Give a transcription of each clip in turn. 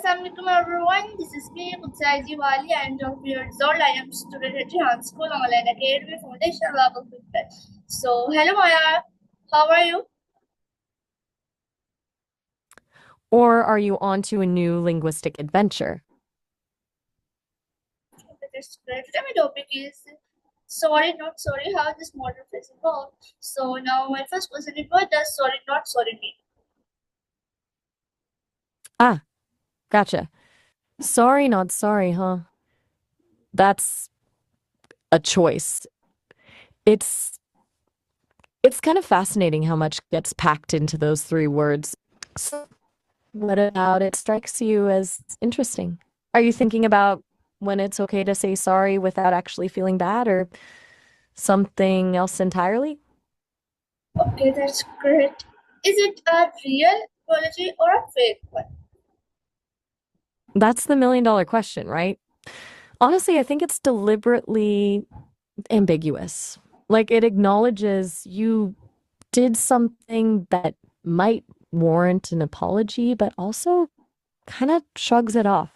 Assalamualaikum everyone. This is me, Kutsaiji Wali. I am 12 years old. I am student at Jahan School Online Academy Foundation Level 15. So, hello Maya. How are you? Or are you on to a new linguistic adventure? That's great. Today my topic is sorry, not sorry. How this modern phrase evolved. So now my first question is, what does sorry, not sorry mean? Ah, gotcha. Sorry, not sorry, huh? That's a choice. It's it's kind of fascinating how much gets packed into those three words. So what about it strikes you as interesting? Are you thinking about when it's okay to say sorry without actually feeling bad or something else entirely? Okay, that's great. Is it a real apology or a fake one? That's the million-dollar question, right? Honestly, I think it's deliberately ambiguous. Like it acknowledges you did something that might warrant an apology, but also kind of shrugs it off.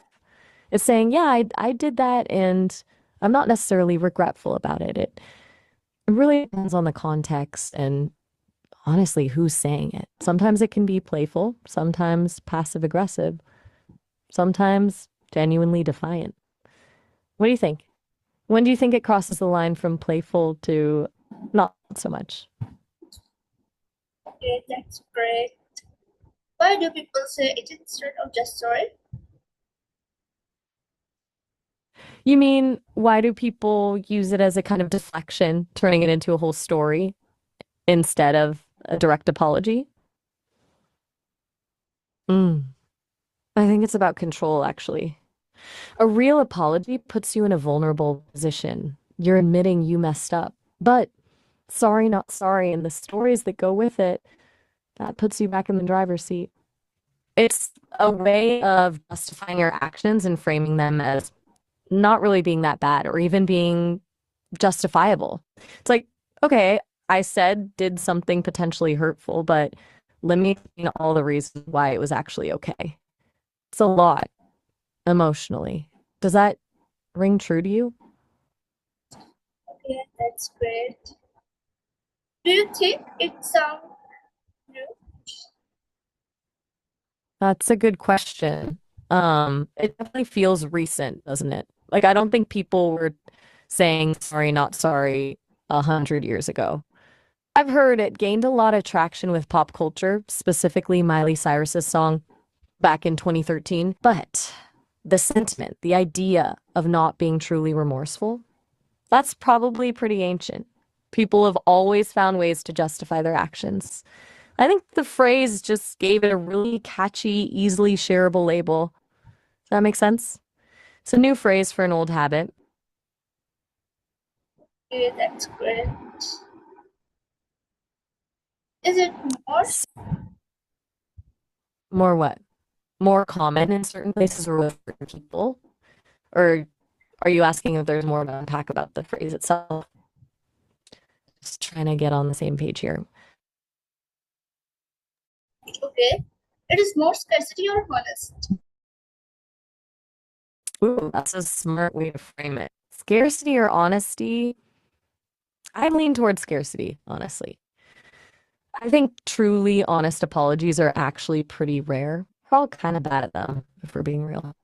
It's saying, yeah, I did that and I'm not necessarily regretful about it. It really depends on the context and honestly who's saying it. Sometimes it can be playful, sometimes passive aggressive, sometimes genuinely defiant. What do you think? When do you think it crosses the line from playful to not so much? Okay, that's great. Why do people say it instead of just sorry? You mean, why do people use it as a kind of deflection, turning it into a whole story instead of a direct apology? Mm. I think it's about control, actually. A real apology puts you in a vulnerable position. You're admitting you messed up. But sorry, not sorry, and the stories that go with it, that puts you back in the driver's seat. It's a way of justifying your actions and framing them as not really being that bad or even being justifiable. It's like, okay, I said did something potentially hurtful, but let me explain all the reasons why it was actually okay. It's a lot emotionally. Does that ring true to you? Okay, that's great. Do you think it sounds new? That's a good question. It definitely feels recent, doesn't it? Like I don't think people were saying sorry, not sorry 100 years ago. I've heard it gained a lot of traction with pop culture, specifically Miley Cyrus's song back in 2013. But the sentiment, the idea of not being truly remorseful, that's probably pretty ancient. People have always found ways to justify their actions. I think the phrase just gave it a really catchy, easily shareable label. Does that make sense? It's a new phrase for an old habit. Okay, that's great. Is it more? More what? More common in certain places or with certain people? Or are you asking if there's more to unpack about the phrase itself? Just trying to get on the same page here. Okay. It is more scarcity or honest. Ooh, that's a smart way to frame it. Scarcity or honesty? I lean towards scarcity, honestly. I think truly honest apologies are actually pretty rare. We're all kind of bad at them, if we're being real.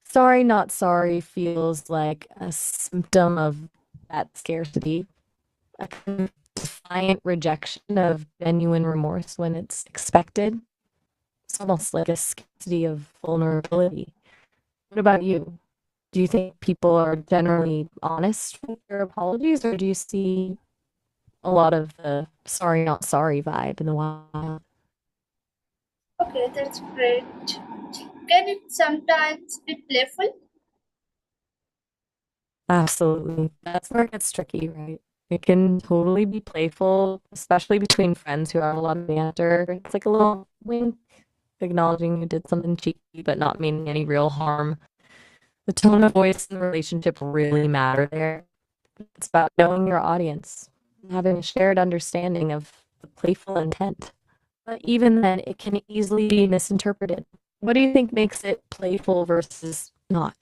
Sorry, not sorry feels like a symptom of that scarcity, a kind of defiant rejection of genuine remorse when it's expected. It's almost like a scarcity of vulnerability. What about you? Do you think people are generally honest with their apologies, or do you see a lot of the sorry, not sorry vibe in the wild? Okay, that's great. Can it sometimes be playful? Absolutely. That's where it gets tricky, right? It can totally be playful, especially between friends who have a lot of banter. It's like a little wink, acknowledging you did something cheeky, but not meaning any real harm. The tone of voice in the relationship really matter there. It's about knowing your audience, having a shared understanding of the playful intent. But even then, it can easily be misinterpreted. What do you think makes it playful versus not?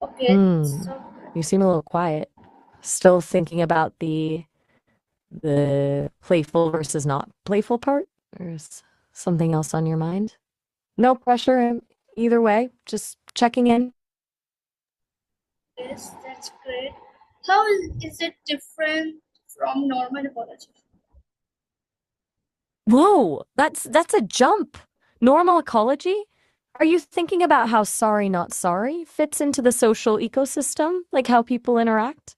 Okay, Hmm. so You seem a little quiet. Still thinking about the playful versus not playful part? Or is something else on your mind? No pressure either way, just checking in. yes, that's great. How is it different from normal apology? Whoa, that's a jump. Normal ecology? Are you thinking about how sorry not sorry fits into the social ecosystem, like how people interact?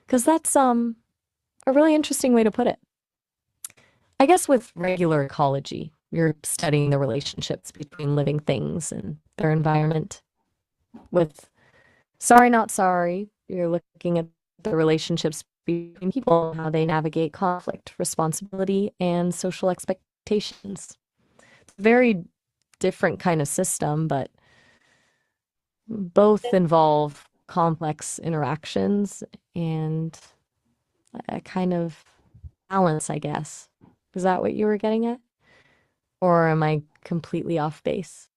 Because that's a really interesting way to put it. I guess with regular ecology, you're studying the relationships between living things and their environment. With sorry not sorry, you're looking at the relationships between people, how they navigate conflict, responsibility, and social expectations. Very different kind of system, but both involve complex interactions and a kind of balance, I guess. Is that what you were getting at? Or am I completely off base?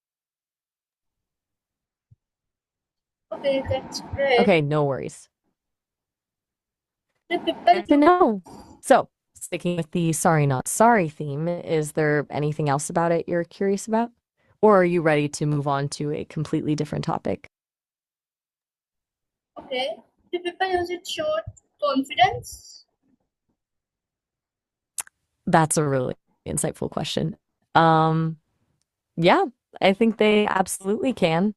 Okay, that's great. Okay, no worries. The people Good to know. So, sticking with the sorry not sorry theme, is there anything else about it you're curious about? Or are you ready to move on to a completely different topic? okay. Do people use it show confidence? That's a really insightful question. Um, yeah, I think they absolutely can.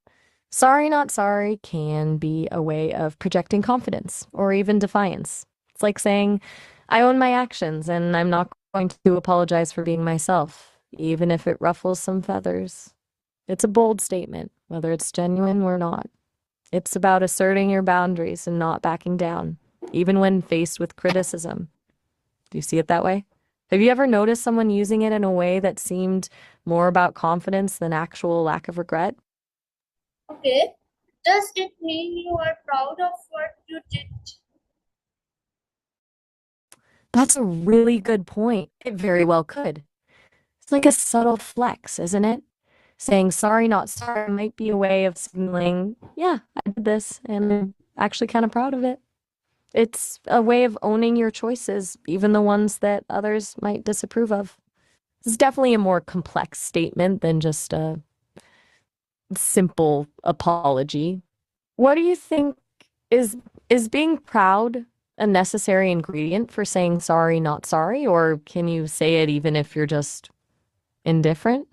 Sorry, not sorry can be a way of projecting confidence or even defiance. It's like saying, I own my actions and I'm not going to apologize for being myself, even if it ruffles some feathers. It's a bold statement, whether it's genuine or not. It's about asserting your boundaries and not backing down, even when faced with criticism. Do you see it that way? Have you ever noticed someone using it in a way that seemed more about confidence than actual lack of regret? Okay. Does it mean you are proud of what you did? That's a really good point. It very well could. It's like a subtle flex, isn't it? Saying sorry, not sorry might be a way of signaling, yeah, I did this and I'm actually kind of proud of it. It's a way of owning your choices, even the ones that others might disapprove of. It's definitely a more complex statement than just a simple apology. What do you think is is being proud a necessary ingredient for saying sorry, not sorry, or can you say it even if you're just indifferent?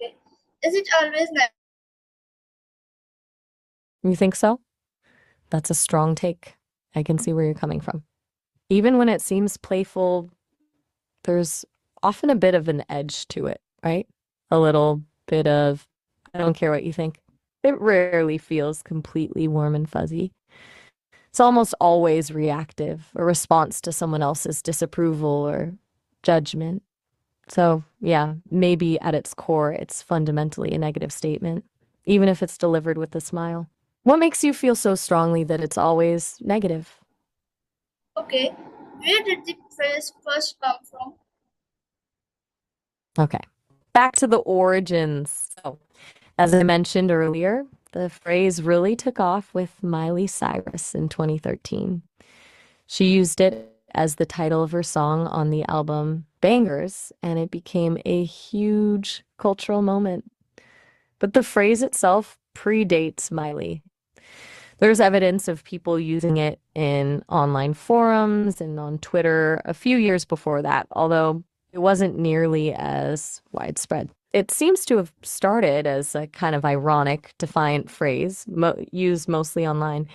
Okay. Is it always You think so? That's a strong take. I can see where you're coming from. Even when it seems playful, there's often a bit of an edge to it, right? A little bit of, I don't care what you think. It rarely feels completely warm and fuzzy. It's almost always reactive, a response to someone else's disapproval or judgment. So, yeah, maybe at its core, it's fundamentally a negative statement, even if it's delivered with a smile. What makes you feel so strongly that it's always negative? okay? Where did the phrase first come from? Okay, back to the origins. So, as I mentioned earlier, the phrase really took off with Miley Cyrus in 2013. She used it as the title of her song on the album Bangers, and it became a huge cultural moment. But the phrase itself predates Miley. There's evidence of people using it in online forums and on Twitter a few years before that, although it wasn't nearly as widespread. It seems to have started as a kind of ironic, defiant phrase used mostly online.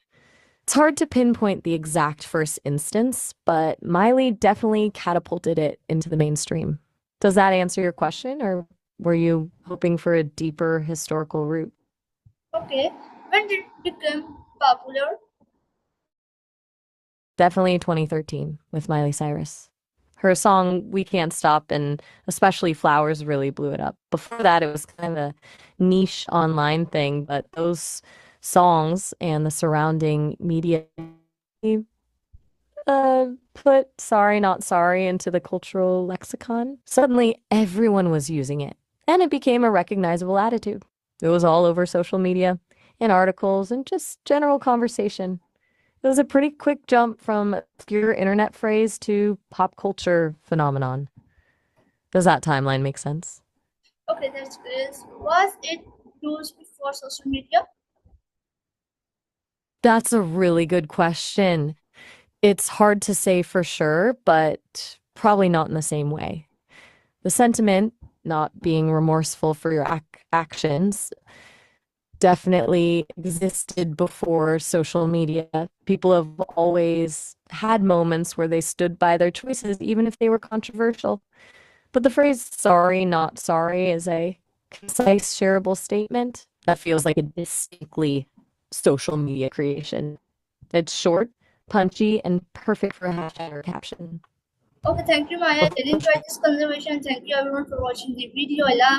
It's hard to pinpoint the exact first instance, but Miley definitely catapulted it into the mainstream. Does that answer your question, or were you hoping for a deeper historical root? Okay. When did it become popular? Definitely 2013 with Miley Cyrus. Her song We Can't Stop and especially Flowers really blew it up. Before that, it was kind of a niche online thing, but those songs and the surrounding media put sorry, not sorry into the cultural lexicon, suddenly everyone was using it, and it became a recognizable attitude. It was all over social media, in articles, and just general conversation. It was a pretty quick jump from obscure internet phrase to pop culture phenomenon. Does that timeline make sense? Okay, that's great. Was it used before social media? That's a really good question. It's hard to say for sure, but probably not in the same way. The sentiment, not being remorseful for your actions, definitely existed before social media. People have always had moments where they stood by their choices, even if they were controversial. But the phrase sorry, not sorry is a concise, shareable statement that feels like a distinctly social media creation. It's short, punchy, and perfect for a hashtag or caption. Okay, thank you, Maya. I did enjoy this conversation. Thank you everyone for watching the video. I love